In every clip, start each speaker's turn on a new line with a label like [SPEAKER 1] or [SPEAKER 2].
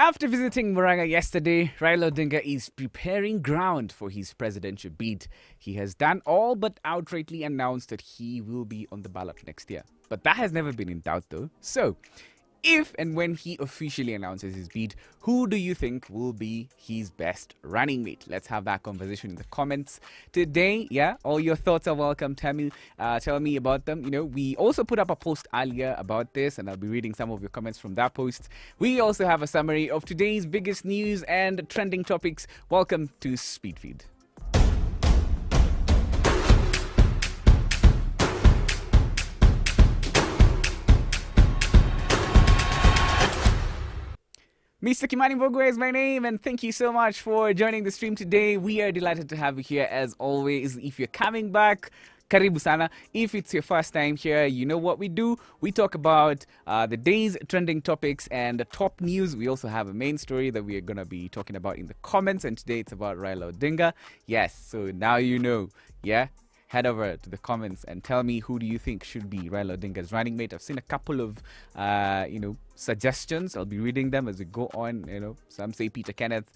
[SPEAKER 1] After visiting Muranga yesterday, Raila Odinga is preparing ground for his presidential bid. He has done all but outrightly announced that he will be on the ballot next year. But that has never been in doubt though. So, if and when he officially announces his bid, who do you think will be his best running mate? Let's have that conversation in the comments today. Yeah, all your thoughts are welcome. Tell me about them. We also put up a post earlier about this, and I'll be reading some of your comments from that post. We also have a summary of today's biggest news and trending topics. Welcome to Speedfeed. Mr. Kimani Mbogwe is my name, and thank you so much for joining the stream today. We are delighted to have you here as always. If you're coming back, karibu sana. If it's your first time here, you know what we do. We talk about the day's trending topics and the top news. We also have a main story that we are going to be talking about in the comments, and today it's about Raila Odinga. Yes, so now you know, yeah? Head over to the comments and tell me who do you think should be Raila Odinga's running mate. I've seen a couple of, suggestions. I'll be reading them as we go on. Some say Peter Kenneth,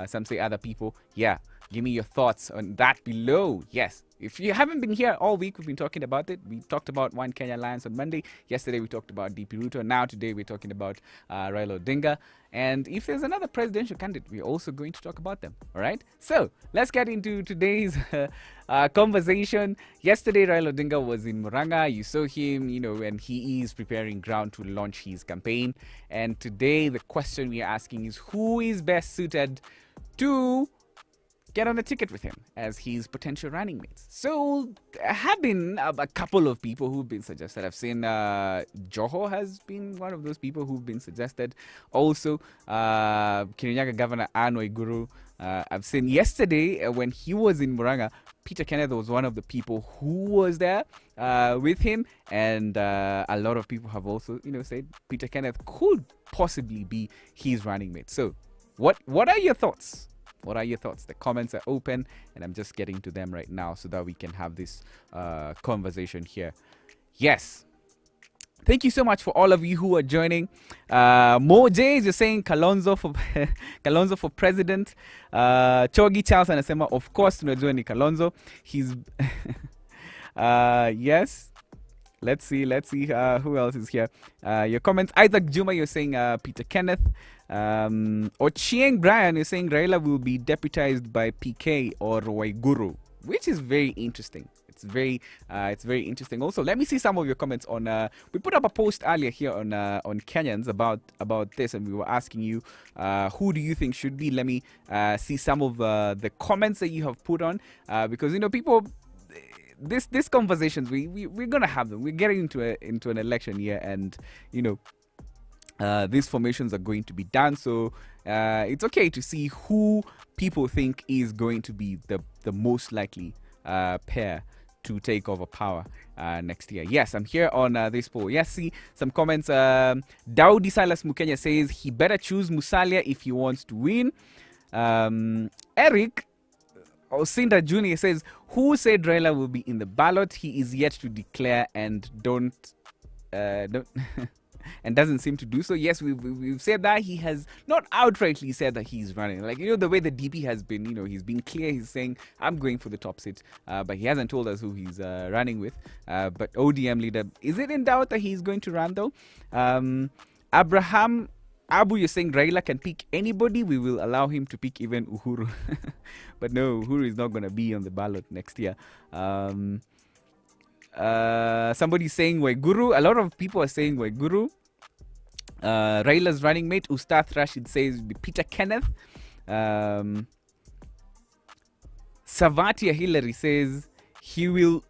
[SPEAKER 1] some say other people. Yeah, give me your thoughts on that below. Yes, if you haven't been here all week, we've been talking about it. We talked about One Kenya Alliance on Monday. Yesterday, we talked about DP Ruto. Now, today, we're talking about Raila Odinga. And if there's another presidential candidate, we're also going to talk about them. All right? So, let's get into today's conversation. Yesterday, Raila Odinga was in Muranga. You saw him, and he is preparing ground to launch his campaign. And today, the question we are asking is, who is best suited to get on the ticket with him as his potential running mates? So there have been a couple of people who've been suggested. I've seen Joho has been one of those people who've been suggested. Also, Kirinyaga Governor Anne Waiguru. I've seen yesterday when he was in Muranga, Peter Kenneth was one of the people who was there with him. And a lot of people have also, said Peter Kenneth could possibly be his running mate. So what are your thoughts? What are your thoughts? The comments are open, and I'm just getting to them right now so that we can have this conversation here. Yes. Thank you so much for all of you who are joining. Mo Jays, you're saying Kalonzo for president. Chogi Charles anasema, of course, tunajua ni Kalonzo. He's yes. Let's see who else is here. Your comments. Isaac Juma, you're saying Peter Kenneth. Ochieng Brian is saying Raila will be deputized by PK or Waiguru, which is very interesting. It's very interesting. Also, let me see some of your comments on. We put up a post earlier here on Kenyans about this, and we were asking you who do you think should be. Let me see some of the comments that you have put on because people. This conversations we're gonna have them. We're getting into an election year, and these formations are going to be done. So it's okay to see who people think is going to be the most likely pair to take over power next year. Yes, I'm here on this poll. Yes, see some comments. Daudi Silas Mukenya says he better choose Musalia if he wants to win. Eric Osinda Jr. says, who said Raila will be in the ballot? He is yet to declare and don't and doesn't seem to do so. Yes, we've said that. He has not outrightly said that he's running. Like, the way the DP has been, he's been clear. He's saying, I'm going for the top seat. But he hasn't told us who he's running with. But ODM leader, is it in doubt that he's going to run though? Abraham Abu, you're saying Raila can pick anybody. We will allow him to pick even Uhuru. But no, Uhuru is not going to be on the ballot next year. Somebody's saying Waiguru. A lot of people are saying Waiguru. Raila's running mate, Ustath Rashid, says Peter Kenneth. Savatia Hillary says he will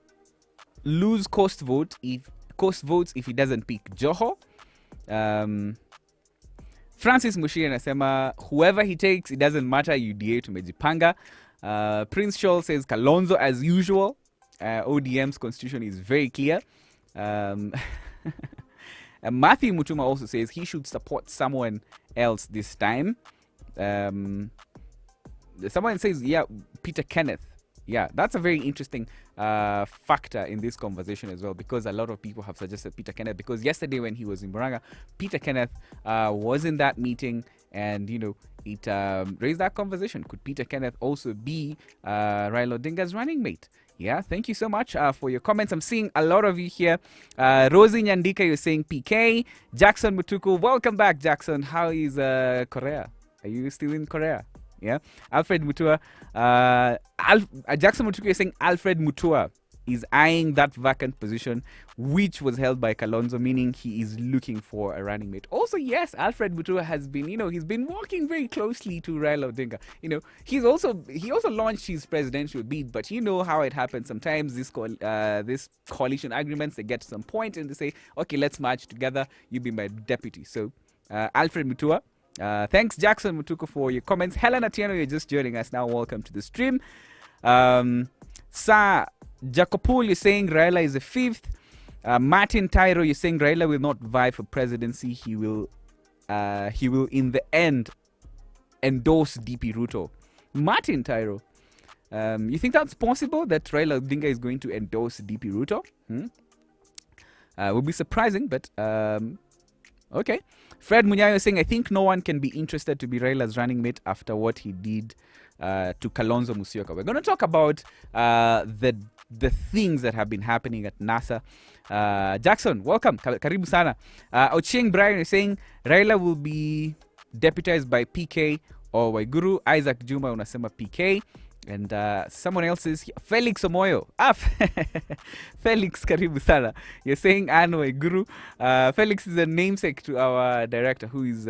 [SPEAKER 1] lose coast votes if he doesn't pick Joho. Francis Mushiri anasema whoever he takes, it doesn't matter, UDA tumejipanga. Prince Shaw says Kalonzo as usual. ODM's constitution is very clear. Matthew Mutuma also says he should support someone else this time. Someone says, Peter Kenneth. Yeah, that's a very interesting factor in this conversation as well, because a lot of people have suggested Peter Kenneth, because yesterday when he was in Muranga, Peter Kenneth was in that meeting and it raised that conversation. Could Peter Kenneth also be Raila Odinga's running mate? Yeah, thank you so much for your comments. I'm seeing a lot of you here. Rosie Nyandika, you're saying PK. Jackson Mutuku, welcome back, Jackson. How is Korea? Are you still in Korea? Yeah. Alfred Mutua. Jackson Mutuku is saying Alfred Mutua is eyeing that vacant position, which was held by Kalonzo, meaning he is looking for a running mate. Also, yes, Alfred Mutua has been, he's been working very closely to Raila Odinga. He also launched his presidential bid, but you know how it happens. Sometimes this coalition agreements, they get to some point and they say, okay, let's march together. You be my deputy. So, Alfred Mutua. Thanks, Jackson Mutuku, for your comments. Helen Atieno, you're just joining us now. Welcome to the stream. Sa Jacopul, you're saying Raila is the fifth. Martin Tyro, you're saying Raila will not vie for presidency. He will in the end endorse DP Ruto. Martin Tyro, you think that's possible that Raila Odinga is going to endorse DP Ruto? Would be surprising, but okay. Fred Munyayo saying, I think no one can be interested to be Raila's running mate after what he did to Kalonzo Musyoka. We're going to talk about the things that have been happening at NASA. Jackson, welcome. Karibu sana. Ochieng Brian is saying, Raila will be deputized by PK or Waiguru. Isaac Juma unasema PK. And someone else is here. Felix Omoyo. Felix, karibu sana. You're saying Anno Waiguru. Felix is a namesake to our director who is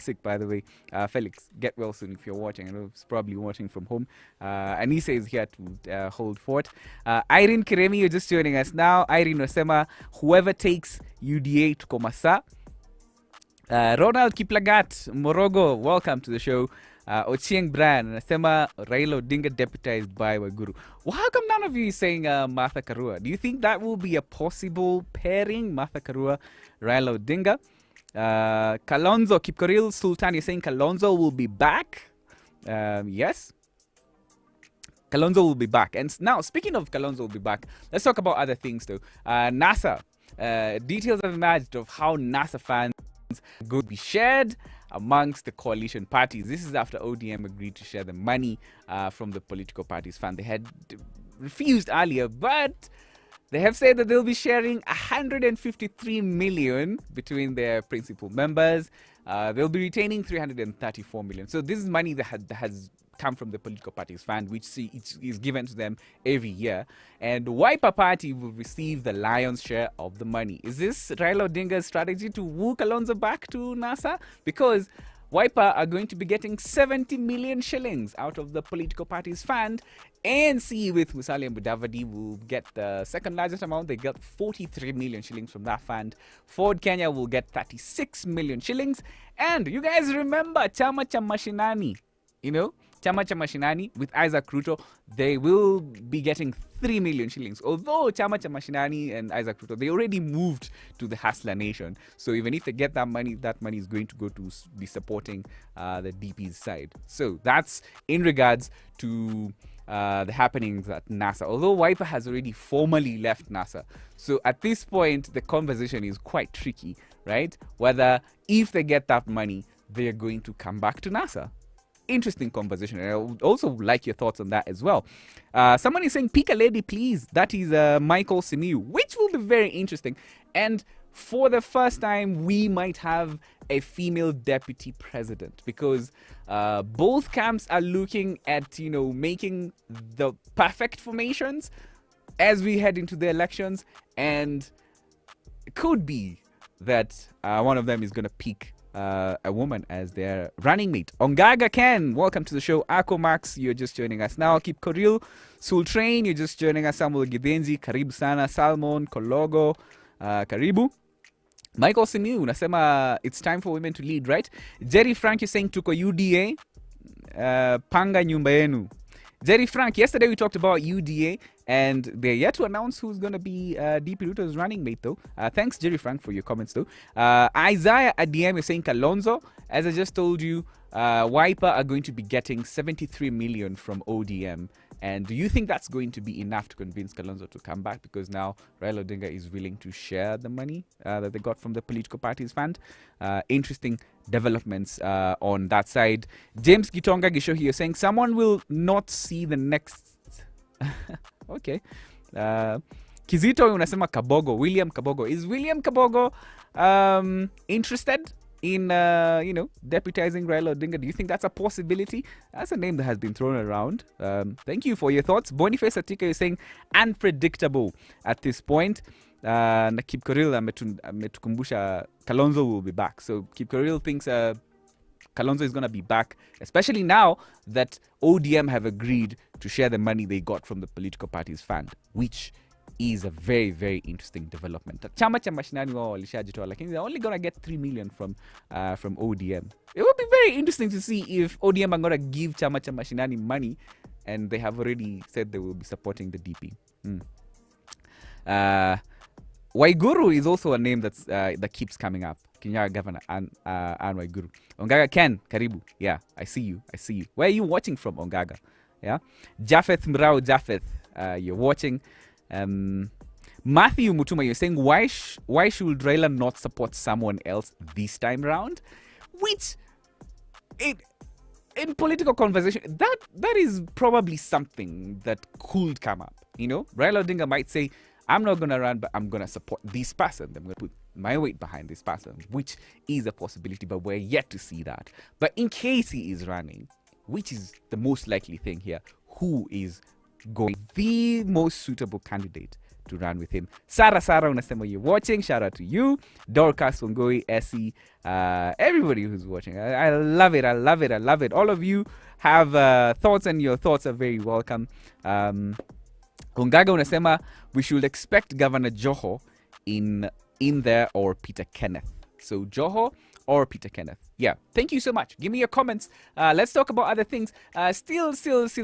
[SPEAKER 1] sick, by the way. Felix, get well soon if you're watching. I know he's probably watching from home. Anissa is here to hold fort. Irene Kiremi, you're just joining us now. Irene Osema, whoever takes UDA to Komasa. Ronald Kiplagat, Morogo, welcome to the show. Ochieng Brian, anasema Raila Odinga deputized by Waiguru. Well, how come none of you is saying Martha Karua? Do you think that will be a possible pairing? Martha Karua, Raila Odinga. Kalonzo Kipkoril Sultan, you're saying Kalonzo will be back? Yes. Kalonzo will be back. And now, speaking of Kalonzo will be back, let's talk about other things though. NASA. Details have emerged of how NASA funds going to be shared amongst the coalition parties. This is after ODM agreed to share the money from the political parties fund. They had refused earlier, but they have said that they'll be sharing 153 million between their principal members. They'll be retaining 334 million. So this is money that has come from the political parties fund, which is given to them every year. And Wiper Party will receive the lion's share of the money. Is this Raila Odinga's strategy to woo Kalonzo back to NASA? Because Wiper are going to be getting 70 million shillings out of the political parties fund. ANC with Musalia Mudavadi will get the second largest amount. They got 43 million shillings from that fund. Ford Kenya will get 36 million shillings. And you guys remember Chama Cha Mashinani, Chama Cha Mashinani with Isaac Ruto, they will be getting 3 million shillings. Although Chama Cha Mashinani and Isaac Ruto, they already moved to the Hustler Nation. So even if they get that money is going to go to be supporting the DP's side. So that's in regards to the happenings at NASA. Although Wiper has already formally left NASA. So at this point, the conversation is quite tricky, right? Whether if they get that money, they're going to come back to NASA. Interesting conversation. And I would also like your thoughts on that as well. Someone is saying, pick a lady, please. That is Michael Simiu, which will be very interesting. And for the first time, we might have a female deputy president because both camps are looking at, making the perfect formations as we head into the elections. And it could be that one of them is going to pick a woman as their running mate. Ongaga Ken, welcome to the show. Ako Max, you're just joining us now. Keep Koril, Sultrain, you're just joining us. Samuel Gidenzi, Karibu Sana, Salmon, Kologo, Karibu. Michael Simiu, unasema it's time for women to lead, right? Jerry Frank, you're saying tuko UDA, panga nyumba yenu. Jerry Frank, yesterday we talked about UDA and they're yet to announce who's going to be DP Ruto's running mate though. Thanks Jerry Frank for your comments though. Isaiah at DM is saying Kalonzo. As I just told you, Wiper are going to be getting 73 million from ODM. And do you think that's going to be enough to convince Kalonzo to come back? Because now Raila Odinga is willing to share the money that they got from the political parties fund. Interesting developments on that side. James Gitonga Gisho here saying someone will not see the next. Okay. Kizito unasema Kabogo, William Kabogo. Is William Kabogo interested in deputizing Raila Odinga? Do you think that's a possibility? That's a name that has been thrown around. Thank you for your thoughts. Boniface Atika is saying unpredictable at this point. Na Kip Koril ametukumbusha Kalonzo will be back. So Kip Koril thinks Kalonzo is going to be back, especially now that ODM have agreed to share the money they got from the political parties fund, which is a very, very interesting development. Chama cha mashinani wao walishajitoa, lakini they're only going to get 3 million from ODM. It would be very interesting to see if ODM are going to give Chama cha mashinani money, and they have already said they will be supporting the DP. Waiguru is also a name that keeps coming up. Kenya Governor Anne Waiguru. Ongaga Ken, karibu. Yeah, I see you. Where are you watching from, Ongaga? Yeah. Japheth Mrao Japheth, you're watching. Matthew Mutuma, you're saying why should Raila not support someone else this time round? Which in political conversation, that is probably something that could come up. Raila Odinga might say, I'm not going to run, but I'm going to support this person. I'm going to put my weight behind this person, which is a possibility, but we're yet to see that. But in case he is running, which is the most likely thing here, who is going the most suitable candidate to run with him? Sarah unasema you're watching. Shout out to you. Dorcas Wongoi, Essie, everybody who's watching. I love it. All of you have thoughts, and your thoughts are very welcome. Ongaga unasema we should expect Governor Joho in there, or Peter Kenneth. So Joho or Peter Kenneth. Yeah, thank you so much. Give me your comments. Let's talk about other things. Still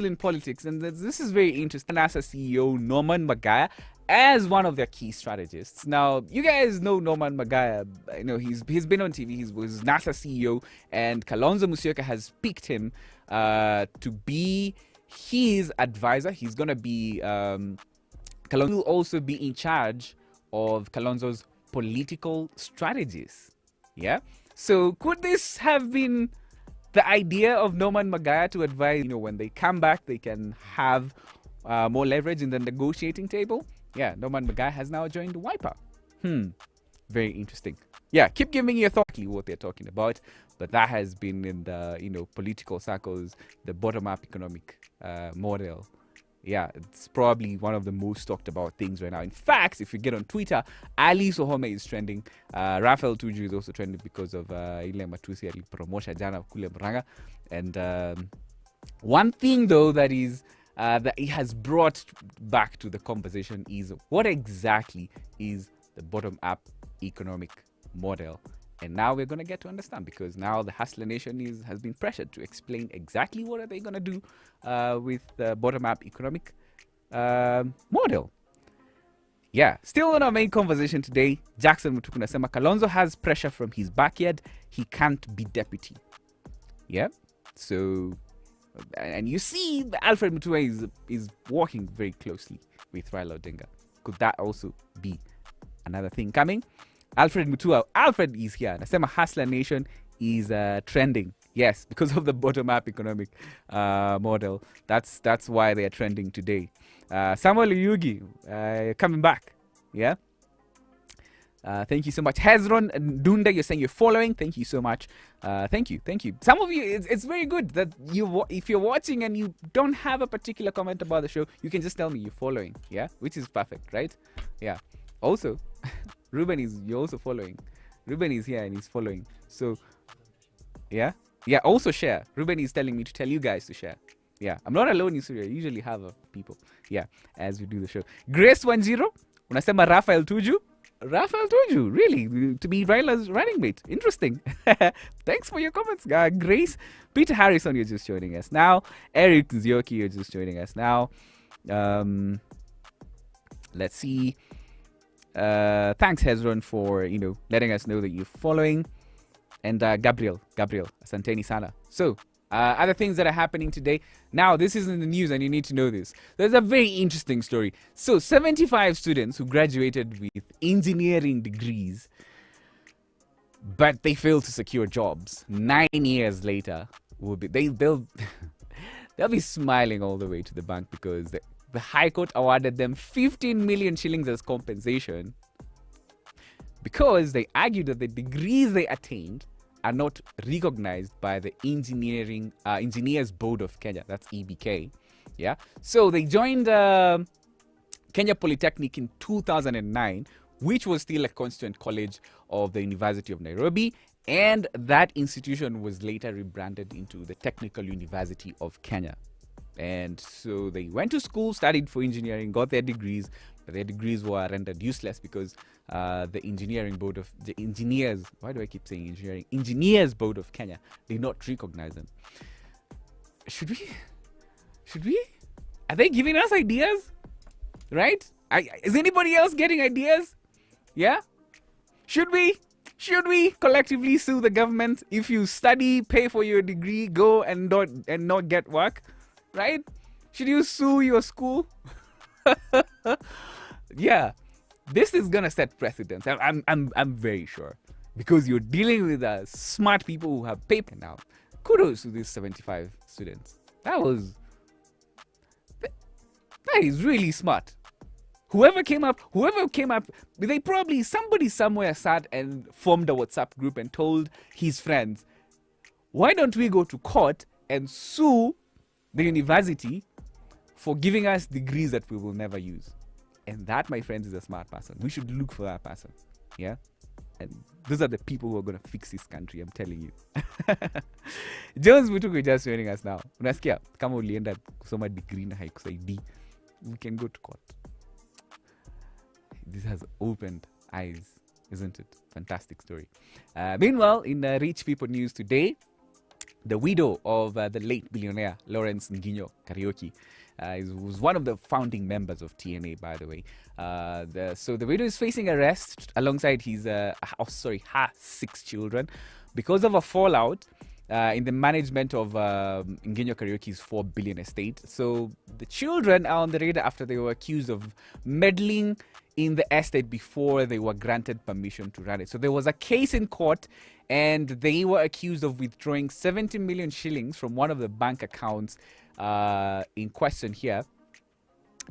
[SPEAKER 1] in politics, and this is very interesting. NASA CEO Norman Magaya as one of their key strategists. Now, you guys know Norman Magaya. He's been on TV. He was NASA CEO, and Kalonzo Musyoka has picked him to be his advisor. He's gonna be Kalonzo will also be in charge of Kalonzo's political strategies. Yeah. So could this have been the idea of Norman Magaya to advise? When they come back, they can have more leverage in the negotiating table. Yeah. Norman Magaya has now joined Wiper. Very interesting. Yeah. Keep giving your thought what they're talking about. But that has been in the political circles, the bottom-up economic model. Yeah, it's probably one of the most talked about things right now. In fact, if you get on Twitter, Ali Sohome is trending. Raphael Tuju is also trending because of Ile Matusi ali promosha jana kule Murang'a. And one thing though that it has brought back to the conversation is what exactly is the bottom-up economic model. And now we're going to get to understand, because now the Hustler Nation has been pressured to explain exactly what are they going to do with the bottom-up economic model. Yeah, still on our main conversation today, Jackson Mutukuna Sema Kalonzo has pressure from his backyard. He can't be deputy. Yeah, so, and you see Alfred Mutua is working very closely with Raila Odinga. Could that also be another thing coming? Alfred is here. Nasema Hustler Nation is trending. Yes, because of the bottom-up economic model. That's why they are trending today. Samuel Uyugi coming back. Yeah. Thank you so much. Hezron Dunda, you're saying you're following. Thank you so much. Thank you. Some of you, it's very good that if you're watching and you don't have a particular comment about the show, you can just tell me you're following. Yeah, which is perfect, right? Yeah. Also, you're also following. Ruben is here and he's following. So, yeah. Also share. Ruben is telling me to tell you guys to share. Yeah, I'm not alone in Syria. I usually have people. Yeah, as we do the show. Grace 10, unasema Rafael Tuju, really, to be Raila's running mate. Interesting. Thanks for your comments, Grace. Peter Harrison, you're just joining us now. Eric Nzioki, you're just joining us now. Let's see. Thanks, Hezron, for letting us know that you're following. And Gabriel, asanteni sana. So, other things that are happening today. Now, this is in the news and you need to know this. There's a very interesting story. So, 75 students who graduated with engineering degrees but they failed to secure jobs. 9 years later, will be they'll they'll be smiling all the way to the bank because the High Court awarded them 15 million shillings as compensation because they argued that the degrees they attained are not recognized by the Engineers Board of Kenya. That's EBK. Yeah. So they joined Kenya Polytechnic in 2009, which was still a constituent college of the University of Nairobi. And that institution was later rebranded into the Technical University of Kenya. And so they went to school, studied for engineering, got their degrees, but their degrees were rendered useless because the engineering board of the engineers, why do I keep saying engineering? Engineers Board of Kenya did not recognize them. Should we? Are they giving us ideas? Right? Is anybody else getting ideas? Yeah? Should we collectively sue the government if you study, pay for your degree, go and not get work? Right? Should you sue your school? Yeah. This is gonna set precedents. I'm very sure. Because you're dealing with smart people who have paper now. Kudos to these 75 students. That is really smart. Whoever came up, they probably, somebody somewhere sat and formed a WhatsApp group and told his friends, why don't we go to court and sue the university for giving us degrees that we will never use? And that, my friends, is a smart person. We should look for that person. Yeah? And those are the people who are going to fix this country, I'm telling you. Jones Mutuku just joining us now. Unasikia, kama ulienda kusoma degree na haikusaidii, we can go to court. This has opened eyes, isn't it? Fantastic story. Meanwhile, in Rich People News today, the widow of the late billionaire Lawrence Nginyo-Kariuki was one of the founding members of TNA, by the way. So the widow is facing arrest alongside her 6 children because of a fallout in the management of Nginyo-Kariuki's 4 billion estate. So the children are on the radar after they were accused of meddling in the estate before they were granted permission to run it. So there was a case in court and they were accused of withdrawing 70 million shillings from one of the bank accounts in question here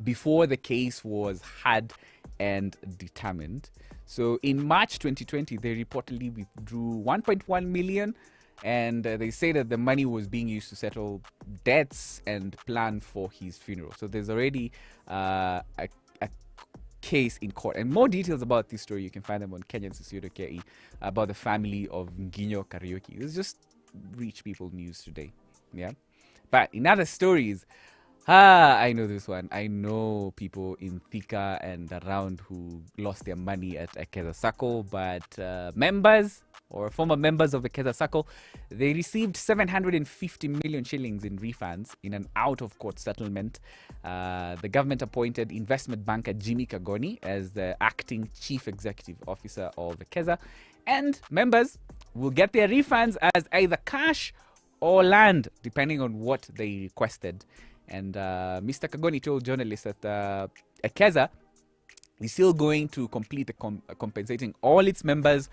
[SPEAKER 1] before the case was had and determined. So in March 2020, they reportedly withdrew 1.1 million and they say that the money was being used to settle debts and plan for his funeral. So there's already a case in court, and more details about this story you can find them on Kenyans.co.ke about the family of Nginyo-Kariuki. It's just rich people news today. Yeah, but in other stories, I know this one. I know people in Thika and around who lost their money at Ekeza Sacco, but members or former members of Ekeza Sacco, they received 750 million shillings in refunds in an out-of-court settlement. The government appointed investment banker Jimmy Kagoni as the acting chief executive officer of Ekeza, and members will get their refunds as either cash or land, depending on what they requested. And Mr. Kagoni told journalists that Ekeza is still going to complete compensating all its members.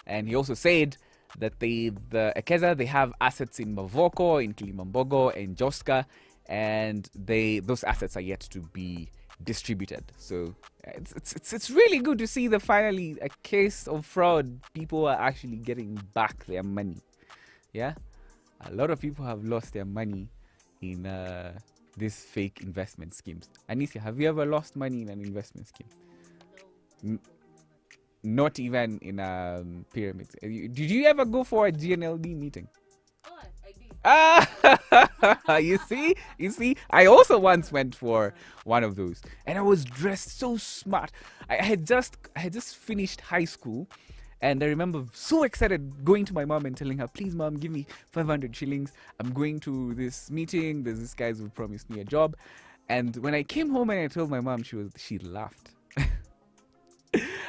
[SPEAKER 1] And he also said that the Ekeza, they have assets in Mavoko, in Kilimambogo, in Joska, and those assets are yet to be distributed. So it's really good to see that finally a case of fraud, people are actually getting back their money. Yeah, a lot of people have lost their money in these fake investment schemes. Anisia, have you ever lost money in an investment scheme? No. Not even in a pyramid. Did you ever go for a GNLD meeting?
[SPEAKER 2] Oh, I did.
[SPEAKER 1] You see, I also once went for one of those, and I was dressed so smart. I had just finished high school, and I remember so excited going to my mom and telling her, please mom, give me 500 shillings. I'm going to this meeting. There's this guy who promised me a job. And when I came home and I told my mom, she laughed.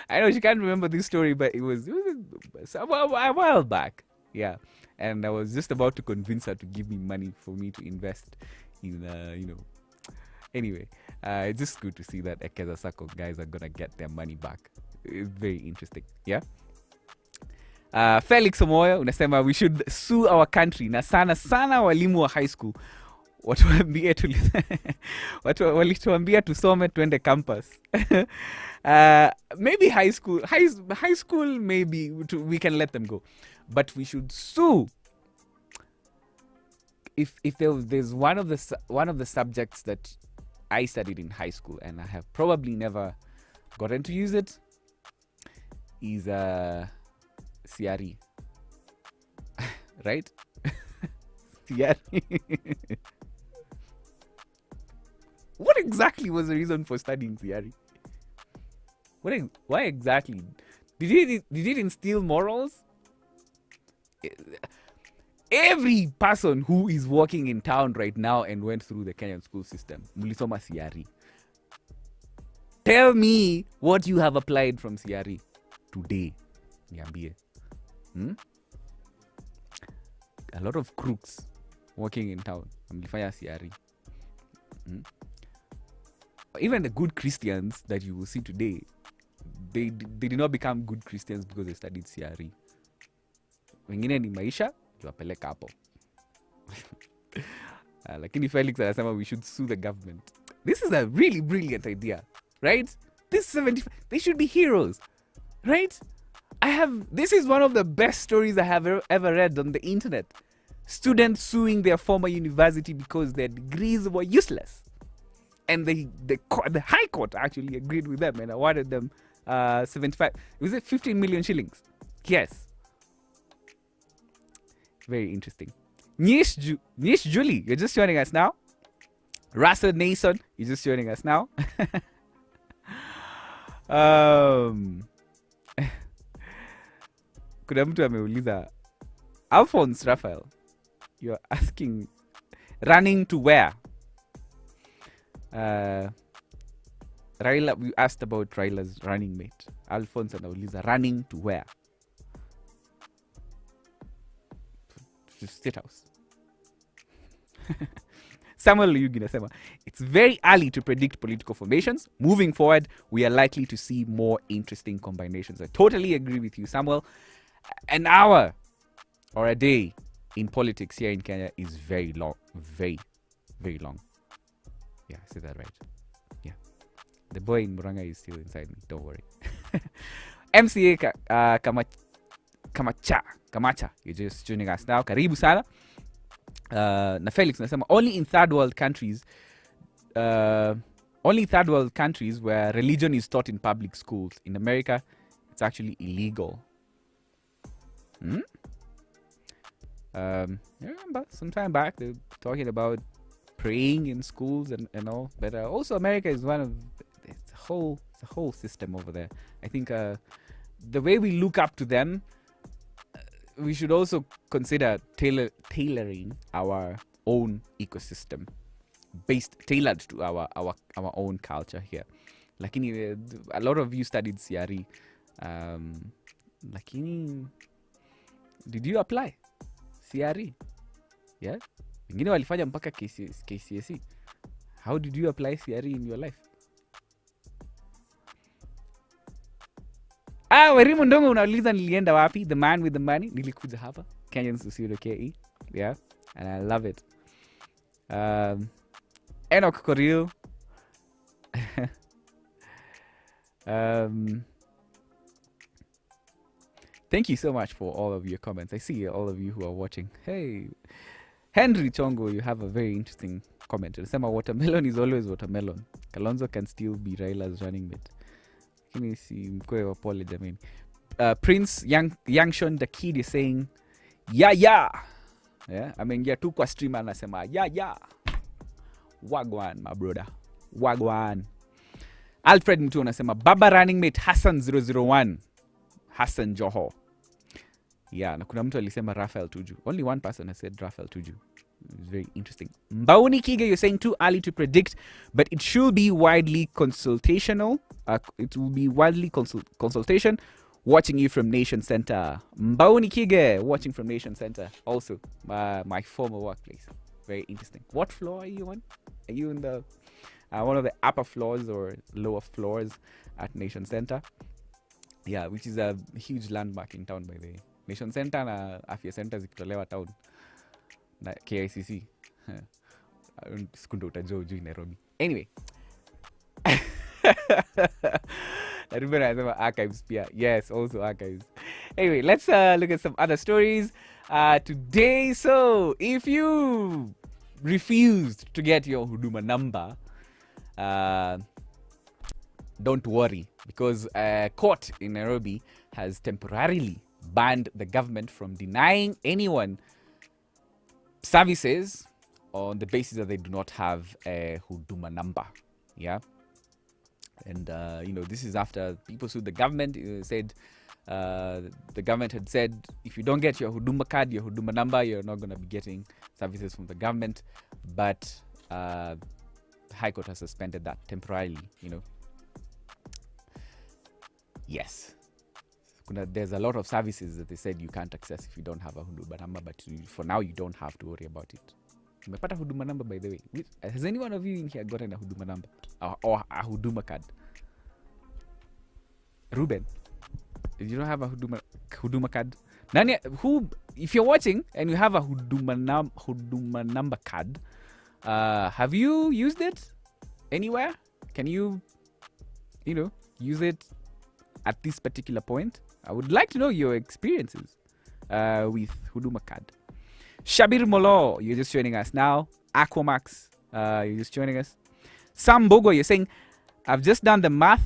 [SPEAKER 1] I know she can't remember this story, but it was a while back. Yeah. And I was just about to convince her to give me money for me to invest in, Anyway, it's just good to see that Ekeza Sacco guys are going to get their money back. It's very interesting. Yeah. Felix Omoyo unasema we should sue our country na sana sana walimu wa high school watuambie walituambia tusome twende campus. Maybe high school maybe we can let them go, but we should sue if there's one of the subjects that I studied in high school and I have probably never gotten to use it is CRE. Right? CRE. What exactly was the reason for studying CRE? Why exactly? Did it instill morals? Every person who is walking in town right now and went through the Kenyan school system, mulisoma CRE. Tell me what you have applied from CRE today. Niambie. A lot of crooks walking in town. Mlifanya CRE. Even the good Christians that you will see today, they did not become good Christians because they studied CRE. Wengine ni maisha tuwapeleka hapo. Lakini Felix anasema we should sue the government. This is a really brilliant idea, right? This 75, they should be heroes, right? This is one of the best stories I have ever read on the internet. Students suing their former university because their degrees were useless. And the High Court actually agreed with them and awarded them 75, was it 15 million shillings? Yes. Very interesting. Nish Julie, you're just joining us now. Russell Nason, you're just joining us now. Kuna mtu ameuliza Alphonse Raphael, you're asking running to where? Raila, we asked about Raila's running mate. Alphonse anauliza running to where? To State House. Samuel Yugi nasema, it's very early to predict political formations. Moving forward, we are likely to see more interesting combinations. I totally agree with you, Samuel. An hour or a day in politics here in Kenya is very long. Very, very long. Yeah, I said that right. Yeah. The boy in Muranga is still inside me. Don't worry. MCA Kamacha, you're just joining us now. Karibu sana. Na Felix nasema only in third world countries where religion is taught in public schools. In America, it's actually illegal. I remember some time back they were talking about praying in schools and all, but also America is one of it's a whole system over there. I think the way we look up to them, we should also consider tailoring our own ecosystem tailored to our own culture here. Lakini a lot of you studied CRE. Lakini did you apply CRE? Yeah? Wengine walifanya mpaka KCSE. How did you apply CRE in your life? Werimu Ndongo unauliza nilienda wapi? The man with the money. Nilikuja hapa. Kenyans.co.ke. Yeah. And I love it. Enoch Koril. Thank you so much for all of your comments. I see all of you who are watching. Hey, Henry Chongo, you have a very interesting comment. Unasema watermelon is always watermelon. Kalonzo can still be Raila's running mate. Kini si mkwe wa pole jamani. Prince Youngshon the Kid is saying yeah. Ameingia tu kwa stream anasema yeah. Wagwan my brother. Wagwan. Alfred Mtu anasema baba running mate Hassan 001. Hassan Joho. Yeah, na kuna mtu alisema Raphael Tuju. Only one person has said Raphael Tuju. It's very interesting. Mbauni Kiga, you're saying too early to predict, but it should be widely consultational. It will be widely consultation. Watching you from Nation Center. Mbauni Kiga, watching from Nation Center. Also, my former workplace. Very interesting. What floor are you on? Are you in the one of the upper floors or lower floors at Nation Center? Yeah, which is a huge landmark in town, by the way. Nation Center na afya center zikitolewa town na KICC. Sikundo utajua ujui Nairobi. Anyway. I remember I said archives pia. Yes, also archives. Anyway, let's look at some other stories today. So, if you refused to get your Huduma number, don't worry, because a court in Nairobi has temporarily banned the government from denying anyone services on the basis that they do not have a Huduma number. Yeah. And, this is after people sued the government. Said the government had said, if you don't get your Huduma card, your Huduma number, you're not going to be getting services from the government. But the High Court has suspended that temporarily, Yes. There's a lot of services that they said you can't access if you don't have a Huduma number. But for now, you don't have to worry about it. Umepata Huduma number, by the way. Has any one of you in here gotten a Huduma number? Or a Huduma card? Ruben, if you don't have a Huduma card, Nani, if you're watching and you have a Huduma number card, have you used it anywhere? Can you, use it at this particular point? I would like to know your experiences with Huduma card. Shabir Molo, you're just joining us now. Aquamax, you're just joining us. Sam Bogo, you're saying, I've just done the math.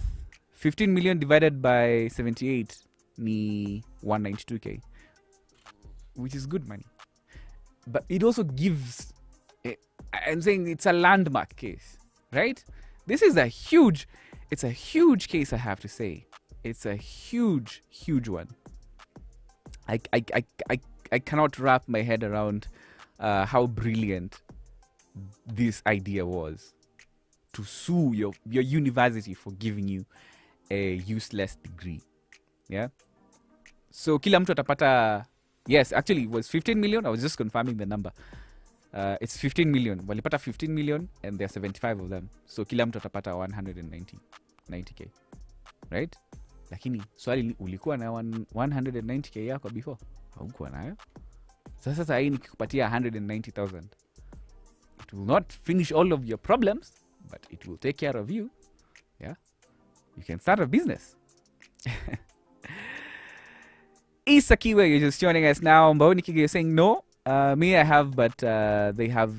[SPEAKER 1] 15 million divided by 78 ni 192k, which is good money. But it also gives, I'm saying it's a landmark case, right? This is it's a huge case, I have to say. It's a huge one. I cannot wrap my head around how brilliant this idea was, to sue your university for giving you a useless degree. Yeah. So kila mtu atapata, yes, actually it was 15 million. I was just confirming the number. It's 15 million. Walipata 15 million and there are 75 of them. So kila mtu atapata 190k. Right? Lakini swali, ulikuwa na 190k yako before? Haukuwa nayo. Sasa hii nikikupatia 190,000. It will not finish all of your problems, but it will take care of you. Yeah. You can start a business. Issa Kiwe, you're just joining us now. Mbao Nikige, you're saying no. Me, I have, but they have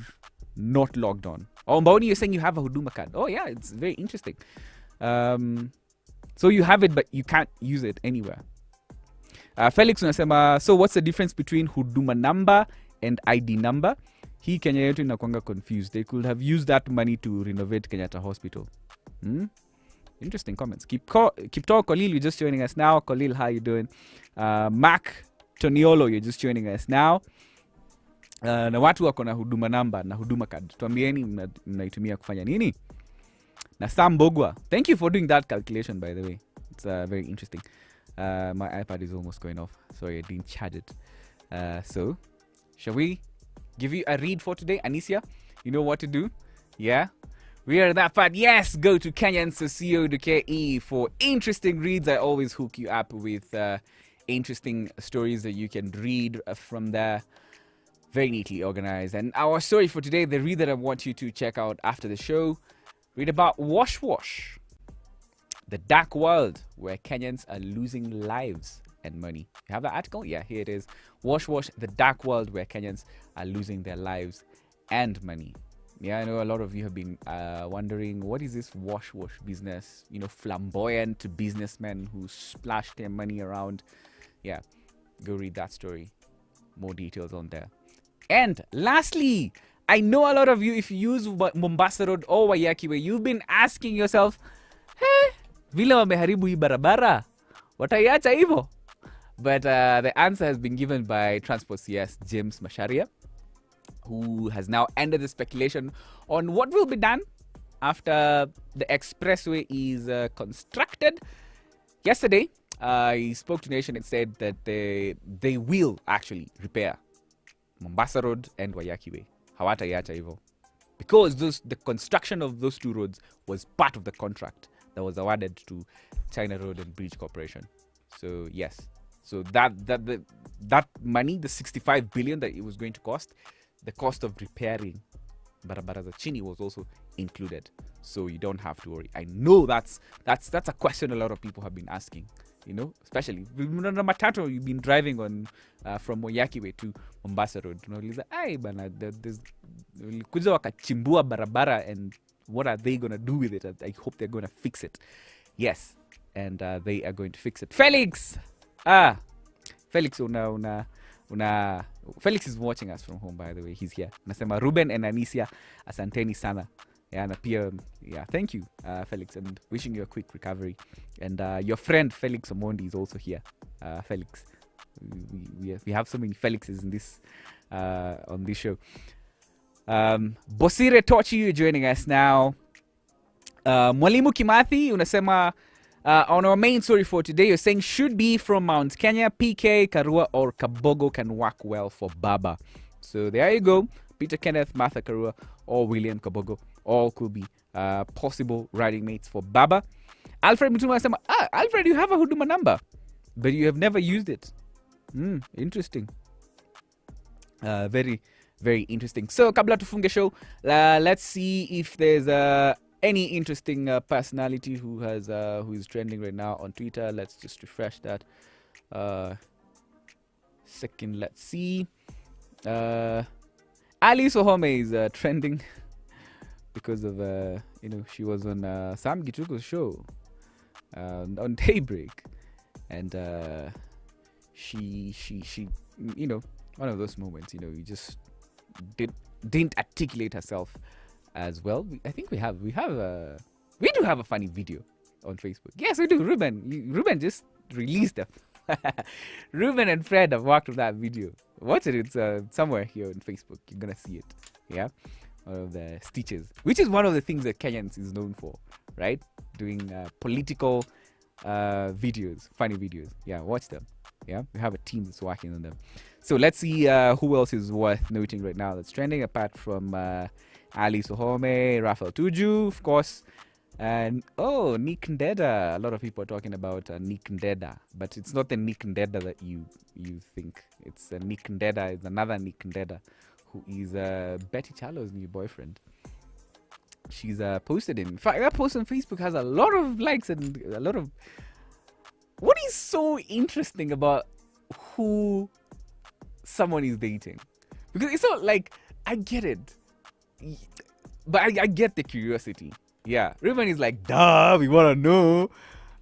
[SPEAKER 1] not logged on. Oh, Mbaoni, you're saying you have a Huduma card. Oh, yeah, it's very interesting. So you have it, but you can't use it anywhere. Felix unasema, so what's the difference between Huduma number and ID number? Hii Kenya yetu inakuanga confused. They could have used that money to renovate Kenyatta Hospital. Interesting comments. Keep talk, Khalil, you're just joining us now. Khalil, how you doing? Mac Toniolo, you're just joining us now. Na watu wako na Huduma number na Huduma card. Tuambieni mnaitumia kufanya nini? Na Sam Bogwa, thank you for doing that calculation, by the way. It's very interesting. My iPad is almost going off. Sorry, I didn't charge it. So, shall we give you a read for today? Anisia, you know what to do? Yeah? We are that part. Yes, go to Kenyans.co.ke for interesting reads. I always hook you up with interesting stories that you can read from there. Very neatly organized. And our story for today, the read that I want you to check out after the show, read about Wash Wash, the dark world where Kenyans are losing lives and money. You have the article? Yeah, here it is. Wash Wash, the dark world where Kenyans are losing their lives and money. Yeah, I know a lot of you have been wondering, what is this Wash Wash business? Flamboyant businessmen who splash their money around. Yeah, go read that story. More details on there. And lastly, I know a lot of you, if you use Mombasa Road or Waiyaki Way, you've been asking yourself, vile wameharibu hii barabara, wataiacha hivyo? But the answer has been given by Transport CS James Masharia, who has now ended the speculation on what will be done after the expressway is constructed. Yesterday, he spoke to Nation and said that they will actually repair Mombasa Road and Waiyaki Way. Hawataiacha hivyo. Because the construction of those two roads was part of the contract that was awarded to China Road and Bridge Corporation. So, yes. So that money, the 65 billion that it was going to cost, the cost of repairing barabara za chini was also included. So you don't have to worry. I know that's a question a lot of people have been asking. Especially on the matatu you've been driving on from Moyakiwe to Mombasa Road. Ai bana, there's kuja wakachimbua barabara, and what are they gonna do with it? I hope they're gonna fix it. Yes, and they are going to fix it. Felix, Felix Felix is watching us from home, by the way. He's here. Nasema Ruben and Anisia, asanteni sana. Yeah, na pia, thank you, Felix, and wishing you a quick recovery. And your friend Felix Omondi is also here. Felix, we have so many Felixes in this on this show. Bosire Tochi, you're joining us now. Mwalimu Kimathi, unasema on our main story for today, you're saying should be from Mount Kenya, PK, Karua, or Kabogo can work well for Baba. So there you go. Peter Kenneth, Martha Karua, or William Kabogo, all could be possible riding mates for Baba. Alfred Mutuma said, Alfred, you have a Huduma number, but you have never used it. Interesting. Very, very interesting. So, kabla tufunge show, let's see if there's any interesting personality who is trending right now on Twitter. Let's just refresh that. Second, let's see. Ali Sohome is trending because of she was on Sam Gituko's show on Daybreak, and she one of those moments, you just didn't articulate herself as well. I think we do have a funny video on Facebook. Yes, we do. Ruben just released it. Ruben and Fred have worked on that video. Watch it. It's somewhere here on Facebook. You're gonna see it. Yeah, one of the stitches, which is one of the things that Kenyans is known for, right? Doing political videos, funny videos. Yeah, watch them. Yeah, we have a team that's working on them. So let's see who else is worth noting right now that's trending, apart from Ali Sohome, Rafael Tuju, of course, and Nick Ndeda. A lot of people are talking about Nick Ndeda, but it's not the Nick Ndeda that you think. It's Nick Ndeda. It's another Nick Ndeda, who is Betty Chalo's new boyfriend. She's posted him. In fact, that post on Facebook has a lot of likes and a lot of. What is so interesting about who someone is dating? Because it's not like, I get it, but I get the curiosity. Yeah, Ruben is like, duh, we want to know.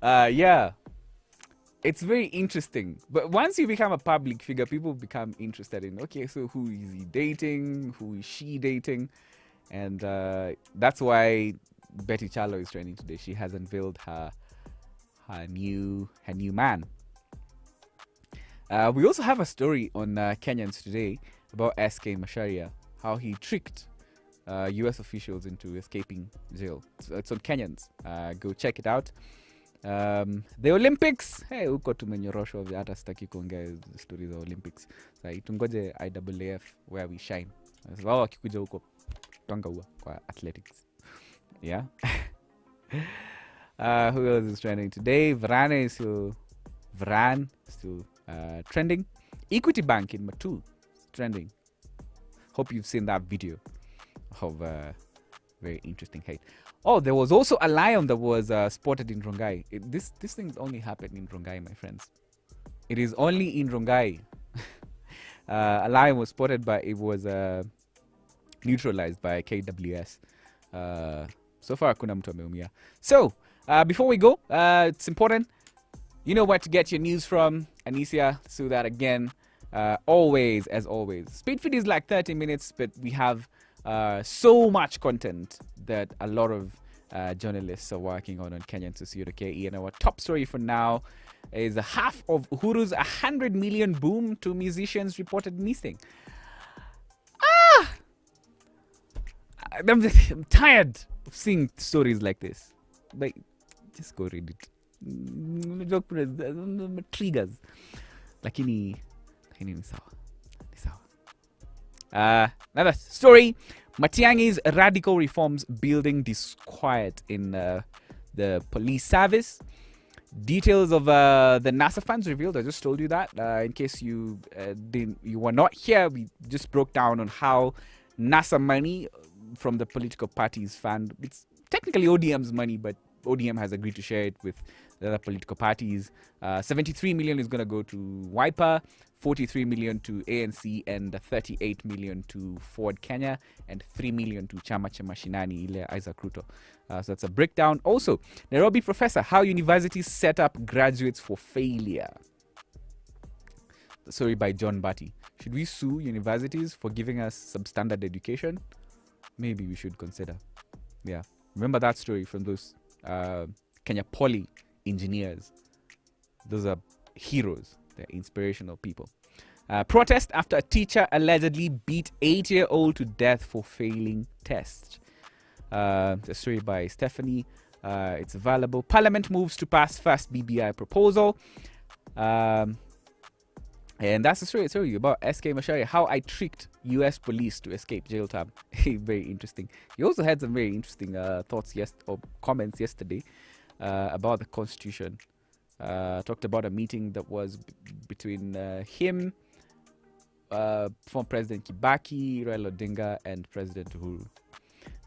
[SPEAKER 1] Yeah, it's very interesting. But once you become a public figure, people become interested in, okay, so who is he dating? Who is she dating? And that's why Betty Chalo is trending today. She has unveiled her new man. We also have a story on Kenyans today about SK Macharia, how he tricked US officials into escaping jail. So it's on Kenyans. Go check it out. The Olympics, hey, uko tumenyoroshwa hata sitaki kuongea stories za Olympics. Sasa tungoje IAAF where we shine. Wao wakikuja huko tonga huwa kwa athletics. Yeah. Who else is trending today? Varane is still trending. Equity Bank in Matu trending. Hope you've seen that video of very interesting hate. Oh, there was also a lion that was spotted in Rongai. This thing's only happened in Rongai, my friends. It is only in Rongai. A lion was spotted, but it was neutralized by KWS. So far, hakuna mtu ameumia. So, before we go, it's important, you know where to get your news from. Anisia, so that again, always, as always. Speedfeed is like 30 minutes, but we have so much content that a lot of journalists are working on Kenyans.co.ke. And our top story for now is half of Uhuru's 100 million boom to musicians reported missing. I'm tired of seeing stories like this. Like, just go read it. Triggers. Lakini ni sawa. Another story. Matiang'i's radical reforms building disquiet in the police service. Details of the NASA funds revealed. I just told you that. In case you were not here, we just broke down on how NASA money from the political parties fund. It's technically ODM's money, but ODM has agreed to share it with the other political parties. 73 million is going to go to Wiper, 43 million to ANC, and 38 million to Ford Kenya, and 3 million to Chama cha Mashinani, ile Isaac Ruto. So that's a breakdown. Also, Nairobi professor, how universities set up graduates for failure. Sorry, by John Batty. Should we sue universities for giving us substandard education? Maybe we should consider. Yeah. Remember that story from those Kenya Poly engineers. Those are heroes. They're inspirational people. Protest after a teacher allegedly beat 8-year-old to death for failing tests. A story by Stephanie. It's available. Parliament moves to pass first BBI proposal. And that's the story about SK Macharia, how I tricked US police to escape jail time. Very interesting. You also had some very interesting thoughts or comments yesterday about the Constitution. Talked about a meeting that was between him, former President Kibaki, Raila Odinga, and President Uhuru.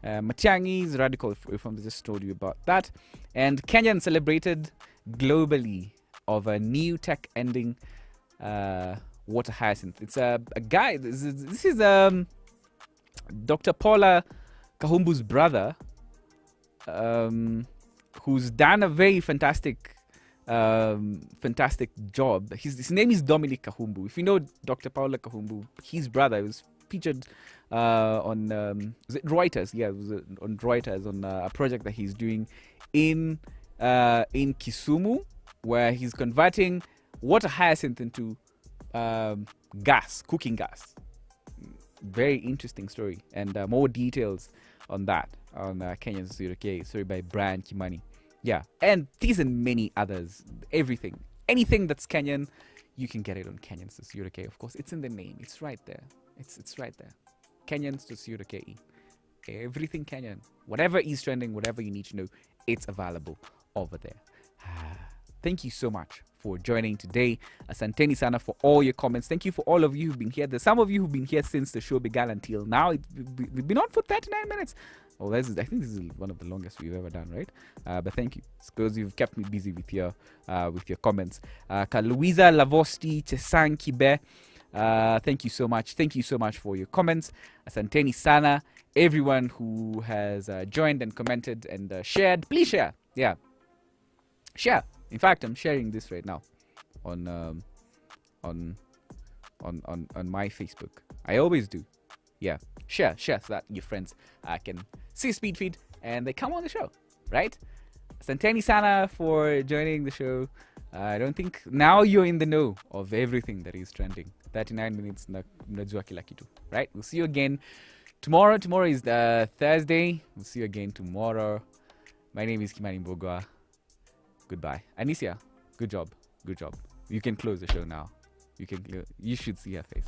[SPEAKER 1] Matiangi's radical reform, just told you about that. And Kenyans celebrated globally of a new tech ending water hyacinth. It's a guy. This is Dr. Paula Kahumbu's brother, who's done a very fantastic job. His name is Dominic Kahumbu. If you know Dr. Paula Kahumbu, his brother was featured on was it Reuters? Yeah, it was on Reuters on a project that he's doing in Kisumu, where he's converting water hyacinth into gas, cooking gas. Very interesting story, and more details on that on Kenyans.co.ke. Story by Brian Kimani. Yeah, and these and many others. Anything that's Kenyan, you can get it on Kenyans.co.ke. Of course, it's in the name. It's right there. It's right there. Kenyans.co.ke. Everything Kenyan. Whatever is trending, whatever you need to know, it's available over there. Thank you so much for joining today. Asanteni sana for all your comments. Thank you for all of you who've been here. There's some of you who've been here since the show began until now. We've been on for 39 minutes. Oh, I think this is one of the longest we've ever done, right? But thank you. It's because you've kept me busy with your comments. Luisa Lavosti Chesang Kibe. Thank you so much. Thank you so much for your comments. Asanteni sana. Everyone who has joined and commented and shared. Please share. Yeah. Share. In fact, I'm sharing this right now on my Facebook. I always do. Yeah. Share so that your friends can see Speed Feed and they come on the show, right? Santeni sana for joining the show. I don't think now you're in the know of everything that is trending. 39 minutes mnajua kila kitu, right? We'll see you again tomorrow. Tomorrow is Thursday. We'll see you again tomorrow. My name is Kimani Mbogwa. Goodbye. Anisia, good job. You can close the show now. You should see her face.